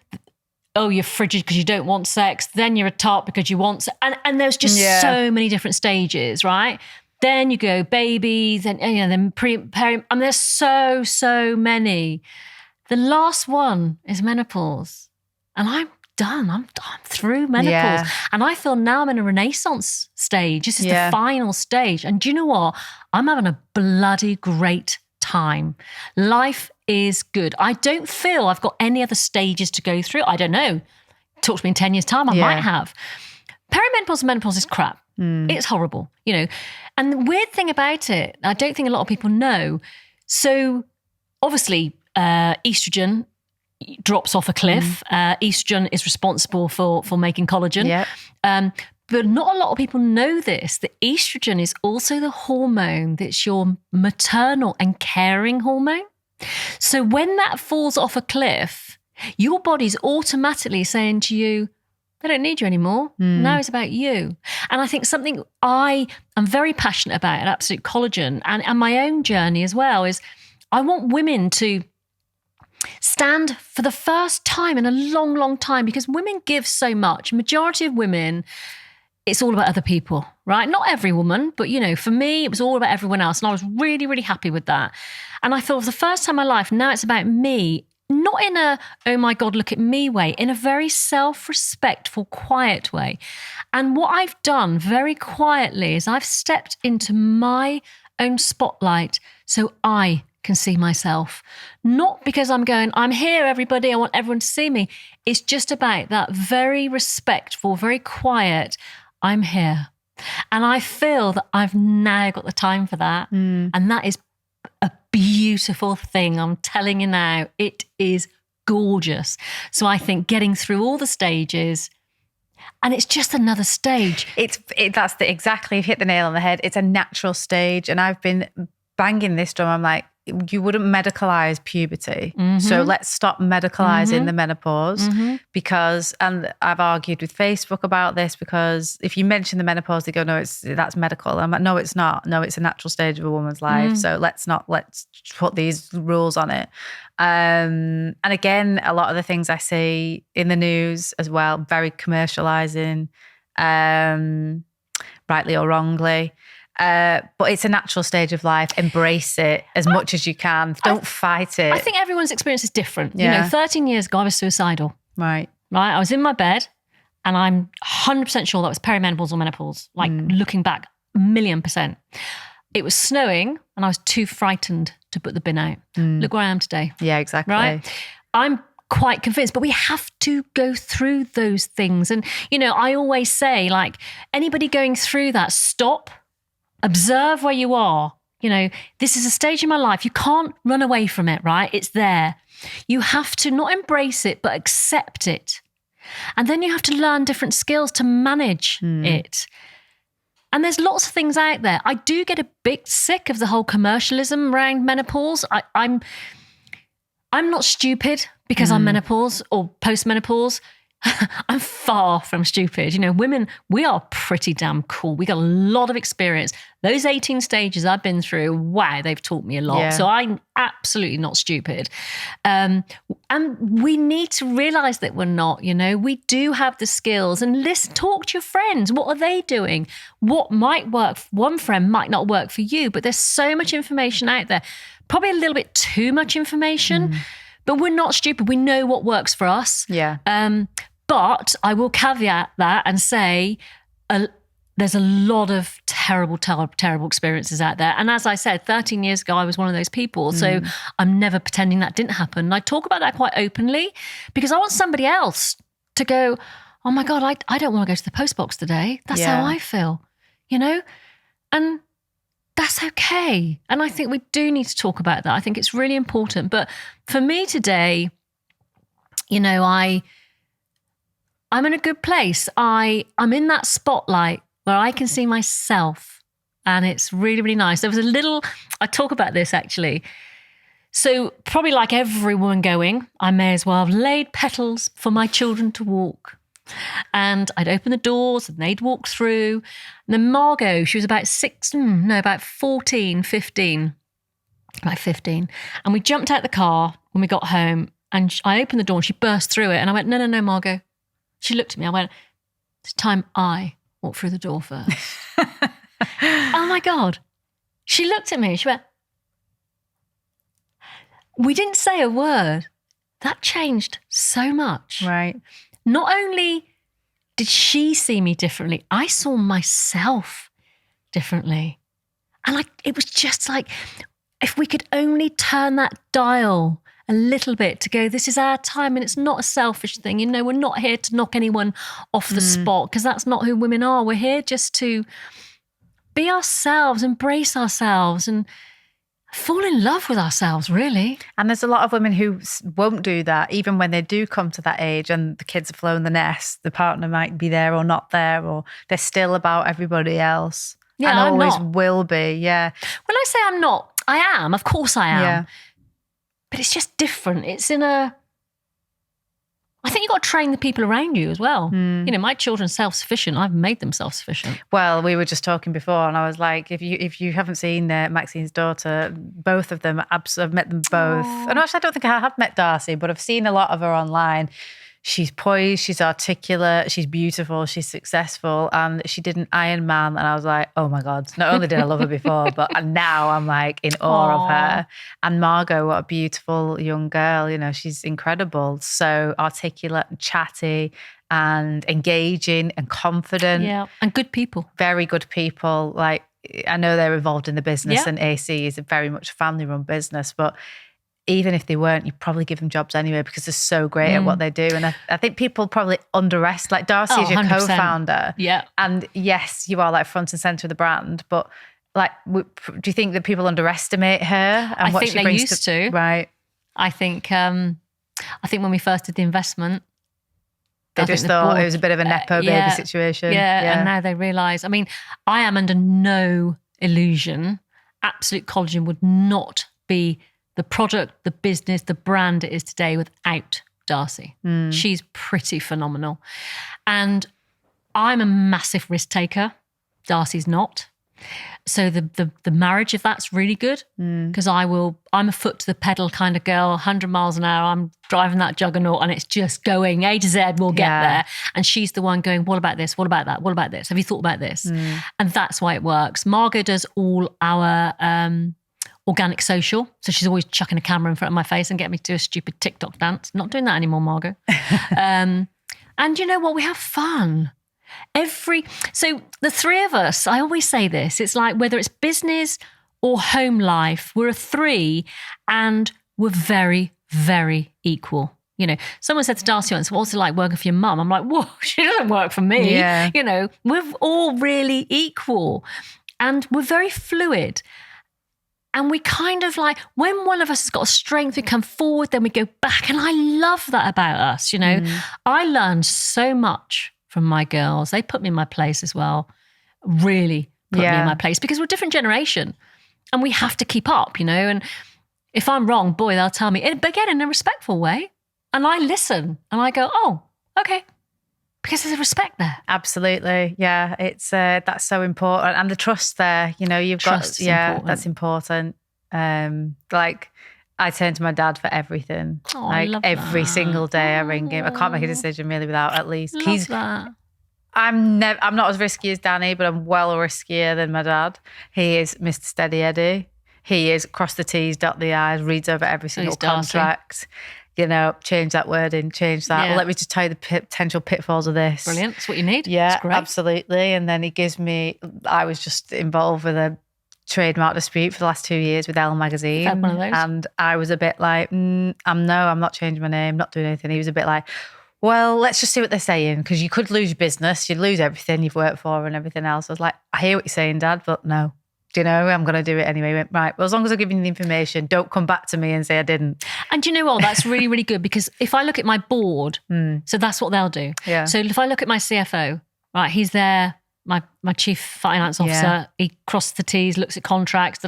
oh, you're frigid because you don't want sex. Then you're a tart because you want sex. And there's just so many different stages, right? Then you go babies, and then peri. I mean, there's so many. The last one is menopause, and I'm done. I'm through menopause, and I feel now I'm in a renaissance stage. This is the final stage, and do you know what? I'm having a bloody great time. Life is good. I don't feel I've got any other stages to go through. I don't know. Talk to me in 10 years' time. I might have. Perimenopause and menopause is crap. It's horrible, And the weird thing about it, I don't think a lot of people know. So obviously, estrogen drops off a cliff. Estrogen is responsible for making collagen. But not a lot of people know this, that estrogen is also the hormone that's your maternal and caring hormone. So when that falls off a cliff, your body's automatically saying to you, they don't need you anymore. Now it's about you. And I think something I am very passionate about at Absolute Collagen and my own journey as well is I want women to stand for the first time in a long, long time, because women give so much. Majority of women, it's all about other people, right? Not every woman, but for me, it was all about everyone else. And I was really, really happy with that. And I thought for the first time in my life, now it's about me. Not in a, oh my God, look at me way, in a very self-respectful, quiet way. And what I've done very quietly is I've stepped into my own spotlight so I can see myself. Not because I'm going, I'm here, everybody, I want everyone to see me. It's just about that very respectful, very quiet, I'm here. And I feel that I've now got the time for that. And that is a beautiful thing. I'm telling you now, it is gorgeous. So I think getting through all the stages, and it's just another stage. That's exactly, you've hit the nail on the head. It's a natural stage. And I've been banging this drum. I'm like, you wouldn't medicalize puberty. So let's stop medicalizing the menopause because, and I've argued with Facebook about this, because if you mention the menopause, they go, no, that's medical. I'm like, no, it's not. No, it's a natural stage of a woman's life. So let's put these rules on it. And again, a lot of the things I see in the news as well, very commercializing, rightly or wrongly. But it's a natural stage of life. Embrace it as much as you can. Don't fight it. I think everyone's experience is different. 13 years ago, I was suicidal. Right. I was in my bed, and I'm 100% sure that was perimenopause or menopause. Looking back, 1,000,000%. It was snowing, and I was too frightened to put the bin out. Look where I am today. Yeah, exactly. Right? I'm quite convinced, but we have to go through those things. And, I always say, anybody going through that, stop. Observe where you are. This is a stage in my life. You can't run away from it, right? It's there. You have to not embrace it, but accept it. And then you have to learn different skills to manage it. And there's lots of things out there. I do get a bit sick of the whole commercialism around menopause. I'm not stupid because I'm menopause or post-menopause. I'm far from stupid. Women, we are pretty damn cool. We got a lot of experience. Those 18 stages I've been through, wow, they've taught me a lot. Yeah. So I'm absolutely not stupid. And we need to realize that we're not, we do have the skills. And talk to your friends. What are they doing? What might work for one friend might not work for you, but there's so much information out there. Probably a little bit too much information, but we're not stupid. We know what works for us. Yeah. But I will caveat that and say there's a lot of terrible experiences out there. And as I said, 13 years ago, I was one of those people. So I'm never pretending that didn't happen. And I talk about that quite openly because I want somebody else to go, oh my God, I don't want to go to the post box today. That's how I feel, And that's okay. And I think we do need to talk about that. I think it's really important. But for me today, I'm in a good place. I'm in that spotlight where I can see myself And it's really, really nice. There was I talk about this actually. So probably like every woman going, I may as well have laid petals for my children to walk. And I'd open the doors and they'd walk through. And then Margot, she was about 15. About 15. And we jumped out the car when we got home and I opened the door and she burst through it. And I went, no, Margot. She looked at me. I went, it's time I walk through the door first. Oh my God. She looked at me. She went, we didn't say a word. That changed so much. Right. Not only did she see me differently, I saw myself differently. And it was just like, if we could only turn that dial a little bit to go, this is our time and it's not a selfish thing. You know, we're not here to knock anyone off the spot because that's not who women are. We're here just to be ourselves, embrace ourselves and fall in love with ourselves, really. And there's a lot of women who won't do that, even when they do come to that age and the kids have flown the nest, the partner might be there or not there, or they're still about everybody else. Yeah, and I'm always not. will be, yeah. When I say I'm not, I am. Of course I am. Yeah. But it's just different. It's I think you've got to train the people around you as well. You know, my children are self-sufficient. I've made them self-sufficient. Well, we were just talking before and I was like, if you haven't seen Maxine's daughter, both of them, I've met them both. And actually, I don't think I have met Darcy, but I've seen a lot of her online. She's poised, she's articulate, she's beautiful, she's successful, and she did an Ironman, and I was like, oh my God, not only did I love her before, but now I'm like in awe of her. And Margot, what a beautiful young girl, you know, she's incredible, so articulate and chatty and engaging and confident. Yeah, and good people. Very good people. Like, I know they're involved in the business and AC is a very much family-run business, but even if they weren't, you'd probably give them jobs anyway because they're so great at what they do. And I think people probably underestimate, like Darcy is your 100%. co-founder. Yeah. And yes, you are like front and centre of the brand, but like, do you think that people underestimate her and what she brings? I think they used to. Right. I think when we first did the investment, They just thought it was a bit of a Nepo baby situation. Yeah, and now they realise, I mean, I am under no illusion. Absolute Collagen would not be the product, the business, the brand it is today without Darcy. She's pretty phenomenal. And I'm a massive risk taker. Darcy's not. So the marriage of that's really good because I'm a foot to the pedal kind of girl, 100 miles an hour. I'm driving that juggernaut and it's just going A to Z, we'll get there. And she's the one going, what about this? What about that? What about this? Have you thought about this? And that's why it works. Margot does all our organic social. So she's always chucking a camera in front of my face and getting me to do a stupid TikTok dance. Not doing that anymore, Margot. And you know what? We have fun. So the three of us, I always say this, it's like whether it's business or home life, we're a three and we're very, very equal. You know, someone said to Darcy once, what's it like working for your mum? I'm like, whoa, she doesn't work for me. Yeah. You know, we're all really equal and we're very fluid. And we kind of like, when one of us has got a strength, we come forward, then we go back. And I love that about us, you know. I learned so much from my girls. They put me in my place as well. Really put me in my place because we're a different generation and we have to keep up, you know. And if I'm wrong, boy, they'll tell me, but again, in a respectful way. And I listen and I go, oh, okay. Because there's a respect there. Absolutely. Yeah. It's, that's so important. And the trust there, you know, Trust is important. That's important. Like, I turn to my dad for everything. Oh, like I love every that. single day I ring him. I can't make a decision really without at least. Love that. I'm not as risky as Danny, but I'm well riskier than my dad. He is Mr. Steady Eddie. He is cross the T's, dot the I's, reads over every single contract. You know, change that wording, change that. Yeah. Well, let me just tell you the potential pitfalls of this. Brilliant. That's what you need. Yeah, That's great. absolutely. And then he gives me, I was just involved with a trademark dispute for the last 2 years with Elle magazine. Had one of those. And I was a bit like, I'm not changing my name, not doing anything. He was a bit like, well, let's just see what they're saying because you could lose your business, you'd lose everything you've worked for and everything else. I was like, I hear what you're saying, Dad, but no. Do you know, I'm going to do it anyway. He went, right, well, as long as I'm giving you the information, don't come back to me and say I didn't. And do you know what? That's really, really good because if I look at my board, so that's what they'll do. Yeah. So if I look at my CFO, right, he's there my chief finance officer. Yeah. He crosses the T's, looks at contracts.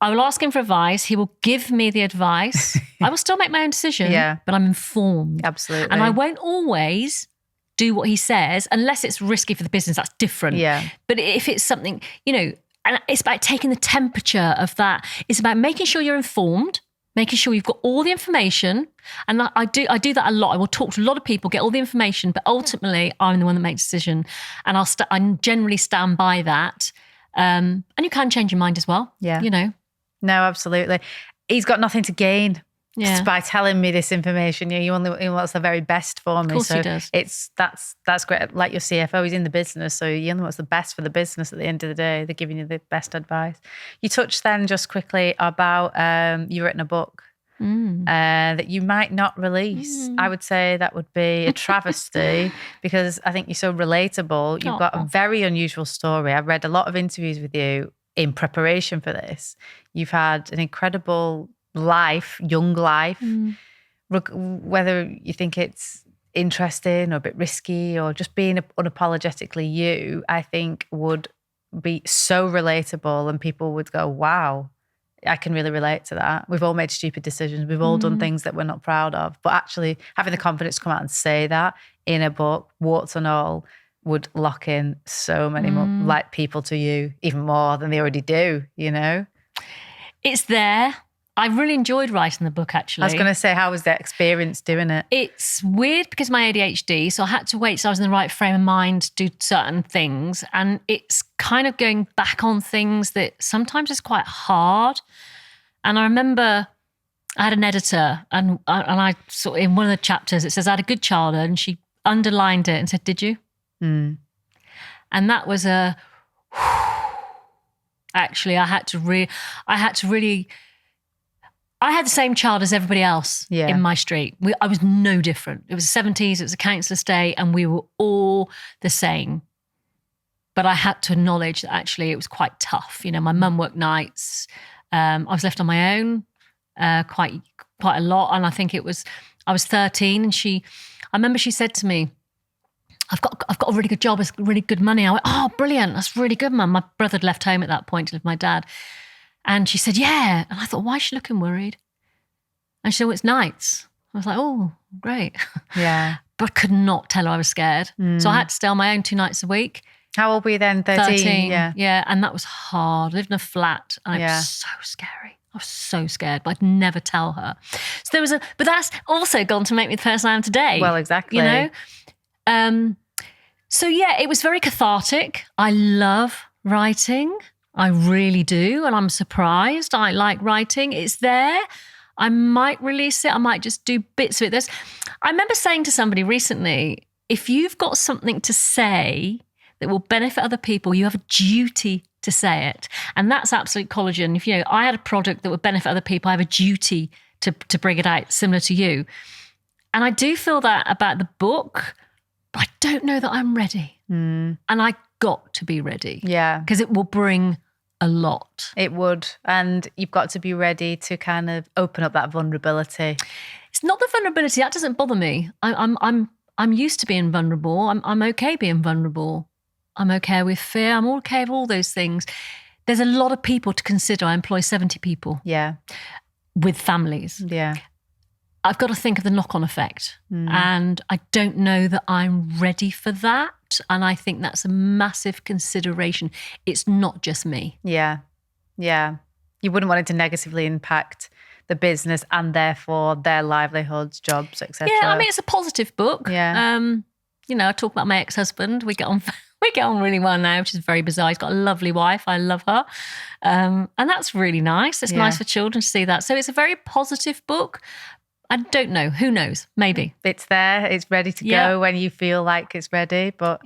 I will ask him for advice. He will give me the advice. I will still make my own decision, but I'm informed. Absolutely. And I won't always do what he says unless it's risky for the business. That's different. Yeah. But if it's something, and it's about taking the temperature of that. It's about making sure you're informed, making sure you've got all the information. And I do that a lot. I will talk to a lot of people, get all the information, but ultimately I'm the one that makes the decision. And I generally stand by that. And you can change your mind as well. Yeah. No, absolutely. He's got nothing to gain just by telling me this information. He wants the very best for me. Of course he does. That's great. Like your CFO, he's in the business, so he only wants the best for the business at the end of the day. They're giving you the best advice. You touched then just quickly about you've written a book that you might not release. I would say that would be a travesty because I think you're so relatable. You've got a very unusual story. I've read a lot of interviews with you in preparation for this. You've had an incredible life, young life, whether you think it's interesting or a bit risky or just being unapologetically you, I think would be so relatable and people would go, wow, I can really relate to that. We've all made stupid decisions. We've all done things that we're not proud of. But actually having the confidence to come out and say that in a book, warts and all, would lock in so many more like people to you, even more than they already do, It's there. I really enjoyed writing the book, actually. I was going to say, how was that experience doing it? It's weird because of my ADHD, so I had to wait till I was in the right frame of mind to do certain things. And it's kind of going back on things that sometimes is quite hard. And I remember I had an editor and I sort of, in one of the chapters, it says, I had a good childhood, and she underlined it and said, did you? And that was actually, I had the same child as everybody else in my street. I was no different. It was the 70s, it was a council estate, and we were all the same. But I had to acknowledge that actually it was quite tough. My mum worked nights. I was left on my own quite a lot. And I think I was 13 and I remember she said to me, I've got a really good job, it's really good money. I went, oh, brilliant, that's really good, Mum. My brother had left home at that point to live with my dad. And she said, yeah. And I thought, why is she looking worried? And she said, well, it's nights. I was like, oh, great. Yeah. But I could not tell her I was scared. So I had to stay on my own 2 nights a week. How old were you then? 13? Yeah. And that was hard. I lived in a flat and it was so scary. I was so scared, but I'd never tell her. So but that's also gone to make me the person I am today. Well, exactly. So yeah, it was very cathartic. I love writing. I really do. And I'm surprised. I like writing. It's there. I might release it. I might just do bits of it. I remember saying to somebody recently, if you've got something to say that will benefit other people, you have a duty to say it. And that's Absolute Collagen. If I had a product that would benefit other people, I have a duty to bring it out, similar to you. And I do feel that about the book, but I don't know that I'm ready. And I got to be ready. Yeah. Because it will bring a lot. It would. And you've got to be ready to kind of open up that vulnerability. It's not the vulnerability. That doesn't bother me. I'm used to being vulnerable. I'm okay being vulnerable. I'm okay with fear. I'm okay with all those things. There's a lot of people to consider. I employ 70 people. Yeah. With families. Yeah. I've got to think of the knock-on effect. And I don't know that I'm ready for that. And I think that's a massive consideration. It's not just me. Yeah. Yeah. You wouldn't want it to negatively impact the business and therefore their livelihoods, jobs, etc. Yeah, I mean, it's a positive book. Yeah. I talk about my ex-husband. We get on really well now, which is very bizarre. He's got a lovely wife. I love her. And that's really nice. It's nice for children to see that. So it's a very positive book. I don't know. Who knows? Maybe. It's there. It's ready to go when you feel like it's ready. But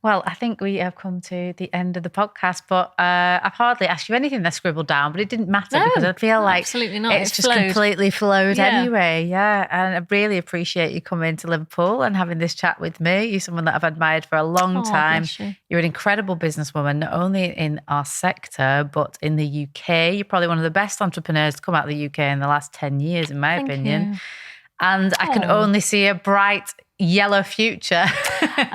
well, I think we have come to the end of the podcast, but I've hardly asked you anything that scribbled down, but it didn't matter because I feel like absolutely not. It's just completely flowed anyway. Yeah. And I really appreciate you coming to Liverpool and having this chat with me. You're someone that I've admired for a long time. You're an incredible businesswoman, not only in our sector, but in the UK. You're probably one of the best entrepreneurs to come out of the UK in the last 10 years, in my opinion. And I can only see a bright yellow future.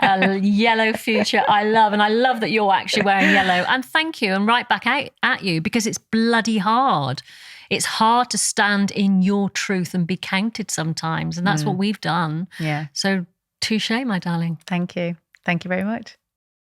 A yellow future. I love that you're actually wearing yellow. And thank you. And right back out at you, because it's bloody hard. It's hard to stand in your truth and be counted sometimes. And that's what we've done. Yeah. So touche, my darling. Thank you. Thank you very much.